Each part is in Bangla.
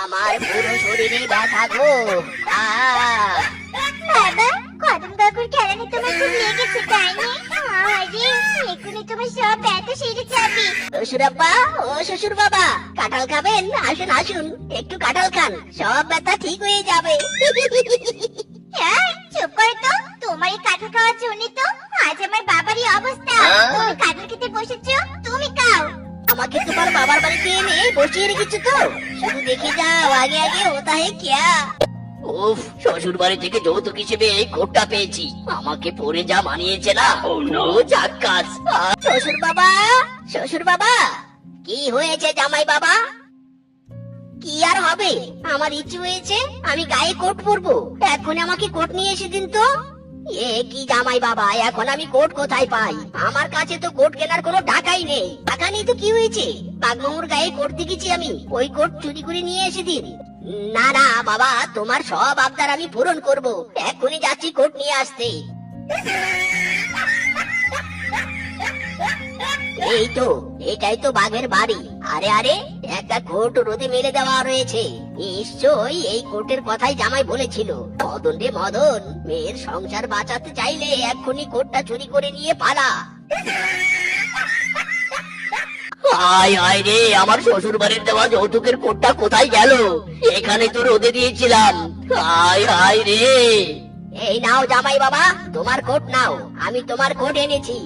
আমার পুরো শরীরে ব্যথা গো। বাবা, কদম কাকুর খেলানি তোমার খুব লেগেছে তাই না? আরে এক্ষুনি তোমার সব ব্যথা সেরে যাবে। শ্বশুরাব্বা, ও শ্বশুর বাবা, কাঁঠাল খাবেন? আসুন আসুন, একটু কাঁঠাল খান, সব ব্যথা ঠিক হয়ে যাবে। হ্যাঁ, চুপ করো তো। তোমার এই কাঁঠাল খাওয়ার জন্য তো আজ আমার বাবারই অবস্থা। তুমি কাঁঠাল খেতে বসেছো, তুমি খাও। আমাকে তোমার বাবার বাড়িতে এনে বসিয়ে রেখেছো তো? শুধু দেখে যাও, আগে আগে হোতা হে কিয়া। উফ, শ্বশুর বাড়ি থেকে যৌতুক হিসেবে এই কোটটা পেয়েছি, আমাকে পরে যা মানিয়েছে না, ও জাক্কাস। শ্বশুর বাবা, শ্বশুর বাবা, কি হয়েছে জামাই বাবা? কি আর হবে, আমার ইচ্ছে হয়েছে আমি গায়ে কোট পরবো, এখন আমাকে কোট নিয়ে এসে দিন তো। এ কি জামাই বাবা, এখন আমি কোট কোথায় পাই? আমার কাছে তো কোট কেনার কোনো টাকাই নেই। টাকা নেই তো কি হয়েছে, বাগমামুর গায়ে কোট দেখেছি আমি, ওই কোট চুরি করে নিয়ে এসে দিন। না না বাবা, তোমার সব আবদার আমি পূরণ করব, এখনই যাচ্ছি কোট নিয়ে আসতে। এই তো, এটাই তো বাঘের বাড়ি। আরে আরে, একটা কোট রোদে মেলে দেওয়া রয়েছে, নিশ্চয়ই এই কোটের কথাই জামাই বলেছিল। মদন রে মদন, মেয়ের সংসার বাঁচাতে চাইলে এক্ষুনি কোটটা চুরি করে নিয়ে পালা। আয় আয় রে, আমার শ্বশুর বাড়ির দেওয়া যৌতুকের কোটটা কোথায় গেল? এখানে তো রোদে দিয়েছিলাম। আয় আয় রে, এই নাও জামাই বাবা, তোমার কোট নাও, আমি তোমার কোট এনেছি।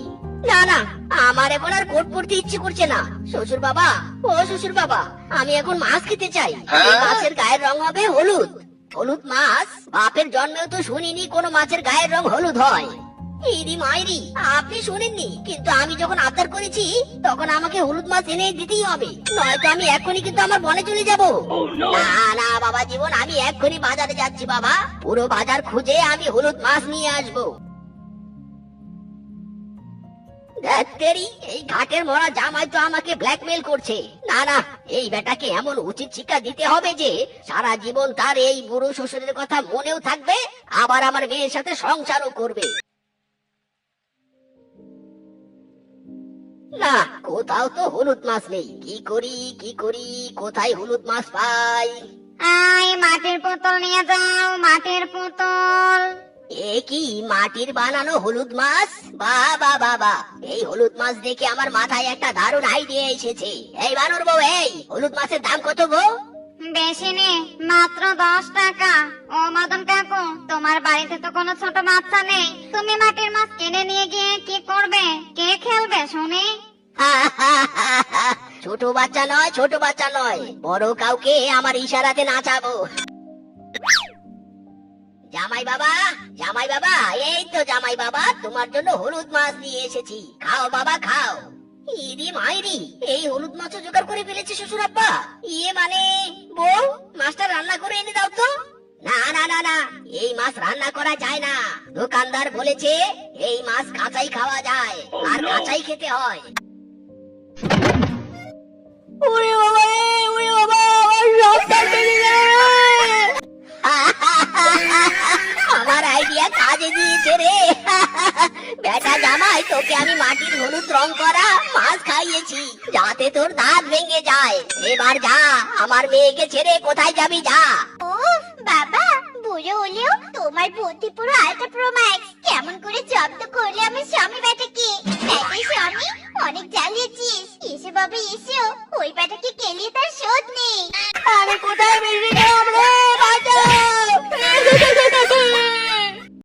না না, আমার এখন আর কোট পরতে ইচ্ছে করছে না। শ্বশুর বাবা, ও শ্বশুর বাবা, আমি এখন মাছ খেতে চাই। এই মাছের গায়ের রং হবে হলুদ। হলুদ মাছ? বাপের জন্মেও তো শুনিনি কোনো মাছের গায়ের রং হলুদ হয়। ইরি মাইরি, আপনি শুনেননি, কিন্তু আমি যখন আবদার করেছি তখন আমাকে হলুদ মাছ এনে দিতেই হবে, নয়তো আমি এক্ষুনি কিন্তু আমার বনে চলে যাব। না না বাবা জীবন, আমি এক্ষুনি বাজারে যাচ্ছি বাবা, পুরো বাজার খুঁজে আমি হলুদ মাছ নিয়ে আসবো। এই ঘাটের মরা জামাই তো আমাকে ব্ল্যাকমেল করছে। না না, এই বেটাকে এমন উচিত শিক্ষা দিতে হবে যে সারা জীবন তার এই বুড়ো শ্বশুরের কথা মনেও থাকবে, আবার আমার মেয়ের সাথে সংসারও করবে। না, কোথাও তো হলুদ মাছ নেই, কি করি কি করি, কোথায় হলুদ মাছ পাই? আয় মাটির বোতল নিয়ে যাও, মাটির বোতল। এ কি মাটির বানানো হলুদ মাছ? বাবা বাবা, এই হলুদ মাছ দেখে আমার মাথায় একটা দারুণ আইডিয়া এসেছে। এই বানর বউ, এই হলুদ মাছের দাম কত গো? বেশি নে, মাত্র 10 টাকা। ও মদন কাকু, তোমার বাড়িতে তো কোনো ছোট বাচ্চা নেই, তুমি মাটির মাছ কিনে নিয়ে গিয়ে কি করবে? কে খেলবে শুনি? ছোট বাচ্চা নয়, ছোট বাচ্চা নয়, বড় কাউকে আমার ইশারাতে নাচাবো। জামাই বাবা, জামাই বাবা, এই তো জামাই বাবা, তোমার জন্য হলুদ মাছ নিয়ে এসেছি, খাও বাবা খাও। ইরি মাইরি, এই হলুদ মাছও জোগাড় করে ফেলেছে শ্বশুর আব্বা। ইয়ে মানে বউ, মাছটা রান্না করে এনে দাও তো। না না না না, এই মাছ রান্না করা যায় না, দোকানদার বলেছে এই মাছ কাঁচাই খাওয়া যায়, আর কাঁচাই খেতে হয়। ওরে বাবা রে, ওরে বাবা, আমার সবটা বেরিয়ে গেল। আমার আইডিয়া কাজে দিয়েছে রে। বেটা জামাই, তোকে আমি মাটির হলুদ রং করা মাছ খাইয়েছি যাতে তোর দাঁত ভেঙে যায়। এবার যা, আমার মেয়েকে ছেড়ে কোথায় যাবি, যা। উফ বাবা, বুড়ো হলেও তোমার বুদ্ধি পুরো আল্ট্রা প্রো ম্যাক্স। কেমন করে জব্দ করলে আমার স্বামী বেটাকে? বেটা স্বামী, অনেক জ্বালিয়েছিস, এসে বাবা এসেও ওই বেটাকে কেলিয়ে তার শোধ নেই। আরে কোথায় বেরিয়ে